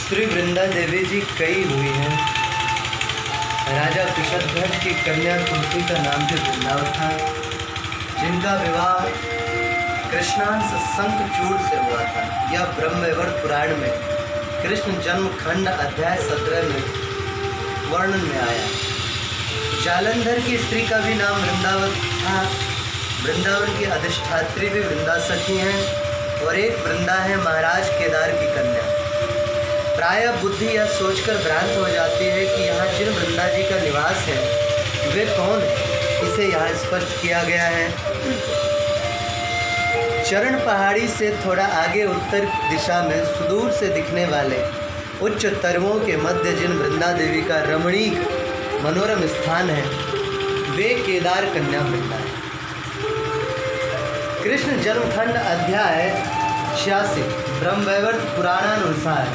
श्री वृंदा देवी जी कई हुई हैं। राजा कुशध्वज की कन्या तुलसी का नाम भी वृंदावन था, जिनका विवाह कृष्णांश शंखचूड़ से हुआ था। यह ब्रह्मवैवर्त पुराण में कृष्ण जन्म खंड अध्याय 17 में वर्णन में आया। जालंधर की स्त्री का भी नाम वृंदावन था। वृंदावन की अधिष्ठात्री भी वृंदा सखी हैं और एक वृंदा है महाराज केदार की कन्या। प्रायः बुद्धि यह सोचकर भ्रांत हो जाती है कि यहाँ जिन वृंदा जी का निवास है वे कौन है, इसे यहाँ स्पष्ट किया गया है। चरण पहाड़ी से थोड़ा आगे उत्तर दिशा में सुदूर से दिखने वाले उच्च तरुओं के मध्य जिन वृंदा देवी का रमणीक मनोरम स्थान है वे केदार कन्या वृंदा है। कृष्ण जन्मखंड अध्याय 86 ब्रह्मवैवर्त पुराणानुसार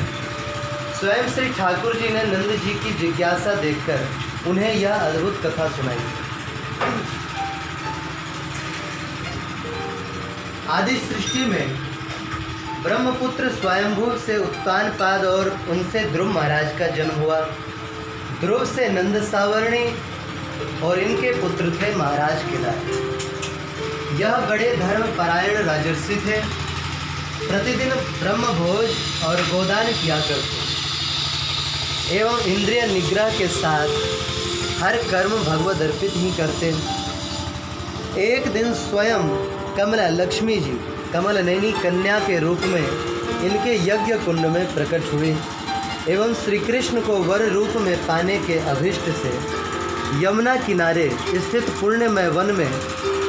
स्वयं श्री ठाकुर जी ने नंद जी की जिज्ञासा देखकर उन्हें यह अद्भुत कथा सुनाई। आदि सृष्टि में ब्रह्मपुत्र स्वयंभू से उत्तानपाद और उनसे ध्रुव महाराज का जन्म हुआ। ध्रुव से नंद सावर्णी और इनके पुत्र थे महाराज केदार। यह बड़े धर्म परायण राजर्षि थे। प्रतिदिन ब्रह्मभोज और गोदान किया करते एवं इंद्रिय निग्रह के साथ हर कर्म भगवत अर्पित ही करते। एक दिन स्वयं कमला लक्ष्मी जी कमल नैनी कन्या के रूप में इनके यज्ञ कुंड में प्रकट हुई एवं श्री कृष्ण को वर रूप में पाने के अभिष्ट से यमुना किनारे स्थित पुण्यमय वन में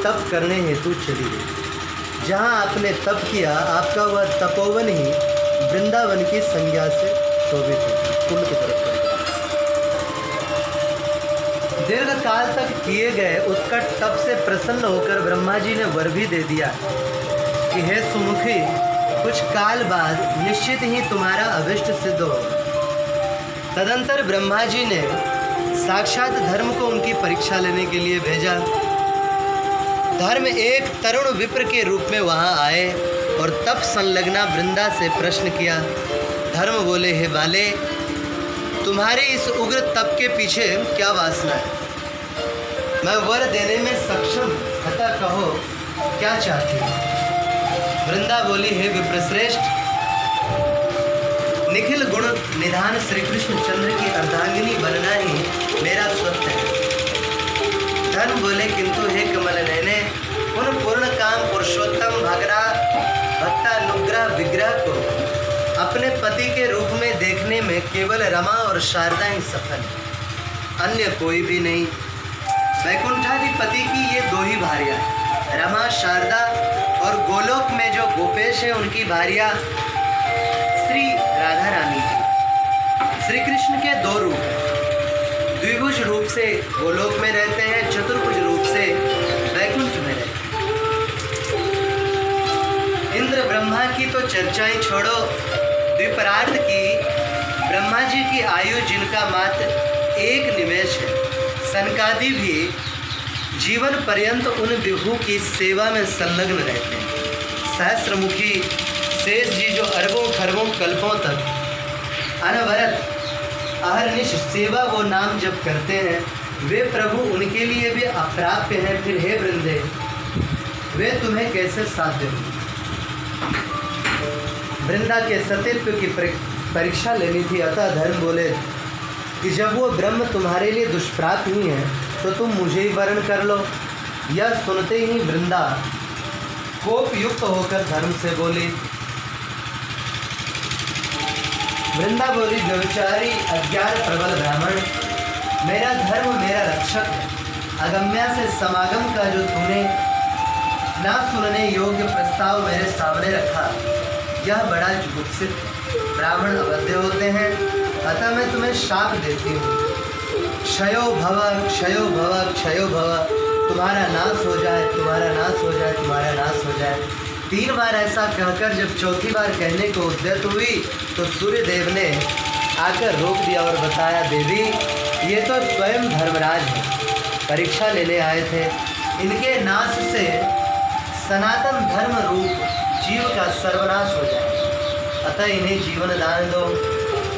तप करने हेतु चली गई। जहाँ आपने तप किया, आपका वह तपोवन ही वृंदावन की संज्ञा से शोभित है। कुंड की तरफ दीर्घ काल तक किए गए उत्कट तप से प्रसन्न होकर ब्रह्मा जी ने वर भी दे दिया कि हे सुमुखी, कुछ काल बाद निश्चित ही तुम्हारा अभिष्ट सिद्ध होगा। तदंतर ब्रह्मा जी ने साक्षात धर्म को उनकी परीक्षा लेने के लिए भेजा। धर्म एक तरुण विप्र के रूप में वहां आए और तप संलग्ना वृंदा से प्रश्न किया। धर्म बोले, हे बाले, तुम्हारे इस उग्र तप के पीछे क्या वासना है? मैं वर देने में सक्षम, अतः कहो क्या चाहती हो? वृंदा बोली, हे विप्रश्रेष्ठ, निखिल गुण निधान श्री कृष्ण चंद्र की अर्धांगिनी बनना ही मेरा स्वप्न है। धर्म बोले, किंतु हे कमल नयने, उन पूर्ण काम पुरुषोत्तम भगरा भक्तानुग्रह विग्रह को अपने पति के रूप में देखने में केवल रमा और शारदा ही सफल है, अन्य कोई भी नहीं। वैकुंठाधिपति की ये दो ही भार्या है, रमा शारदा, और गोलोक में जो गोपेश है उनकी भार्या श्री राधा रानी जी। श्री कृष्ण के दो रूप हैं, द्विभुज रूप से गोलोक में रहते हैं, चतुर्भुज रूप से वैकुंठ में रहते हैं। इंद्र ब्रह्मा की तो चर्चा ही छोड़ो, द्विपरार्ध की ब्रह्मा जी की आयु जिनका मात्र एक निमेष है, सनकादि भी जीवन पर्यंत उन विभु की सेवा में संलग्न रहते हैं। सहस्रमुखी शेष जी जो अरबों खरबों कल्पों तक अनवरत अहरनिश सेवा वो नाम जब करते हैं, वे प्रभु उनके लिए भी अप्राप्य हैं। फिर हे वृंदे, वे तुम्हें कैसे साध्य हो? वृंदा के सतीत्व की परीक्षा लेनी थी। अतः धर्म बोले कि जब वो ब्रह्म तुम्हारे लिए दुष्प्राप्य ही है तो तुम मुझे ही वर्ण कर लो। यह सुनते ही वृंदा कोप युक्त होकर धर्म से बोली। वृंदा बोली, व्यभिचारी अज्ञान प्रबल ब्राह्मण, मेरा धर्म मेरा रक्षक है। अगम्या से समागम का जो तूने ना सुनने योग्य प्रस्ताव मेरे सामने रखा, यह बड़ा जुगुप्सित ब्राह्मण अबद्ध होते हैं। अतः मैं तुम्हें शाप देती हूँ, क्षयो भव क्षयो भव क्षयो भव, तुम्हारा नाश हो जाए, तुम्हारा नाश हो जाए, तुम्हारा नाश हो जाए। 3 बार ऐसा कहकर जब चौथी बार कहने को उद्यत हुई तो सूर्यदेव ने आकर रोक दिया और बताया, देवी, ये तो स्वयं धर्मराज हैं, परीक्षा लेने आए थे। इनके नाश से सनातन धर्म रूप जीव का सर्वनाश हो जाए, अतः इन्हें जीवन दान दो।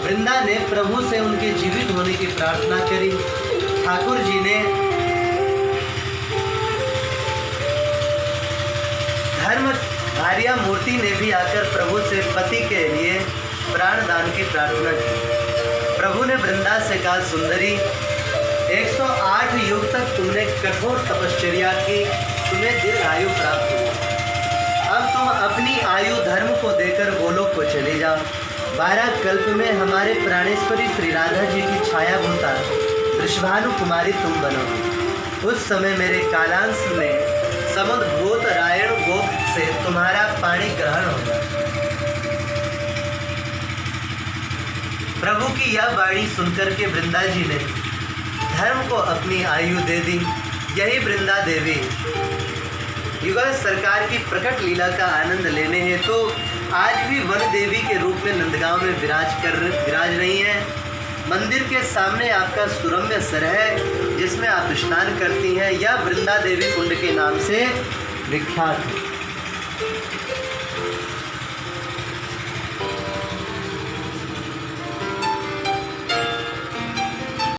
वृंदा ने प्रभु से उनके जीवित होने की प्रार्थना करी। ठाकुर जी ने धर्म भार्या मूर्ति ने भी आकर प्रभु से पति के लिए प्राण दान की प्रार्थना की। प्रभु ने वृंदा से कहा, सुंदरी, 108 युग तक तुमने कठोर तपश्चर्या की, तुम्हें दीर्घ आयु प्राप्त हुई। अब तुम अपनी आयु धर्म को देकर गोलोक को चले जाओ। 12 कल्प में हमारे प्राणेश्वरी श्री राधा जी की छाया भूता वृषभानु कुमारी तुम बनोगे। उस समय मेरे कालांश में समुद्र भूत रायण गोप से तुम्हारा पाणी ग्रहण होगा। प्रभु की यह वाणी सुनकर के वृंदा जी ने धर्म को अपनी आयु दे दी। यही वृंदा देवी युगल सरकार की प्रकट लीला का आनंद लेने हैं तो आज भी वन देवी के रूप में नंदगांव में विराज रही हैं। मंदिर के सामने आपका सुरम्य सर है जिसमें आप स्नान करती हैं। यह वृंदा देवी कुंड के नाम से विख्यात है।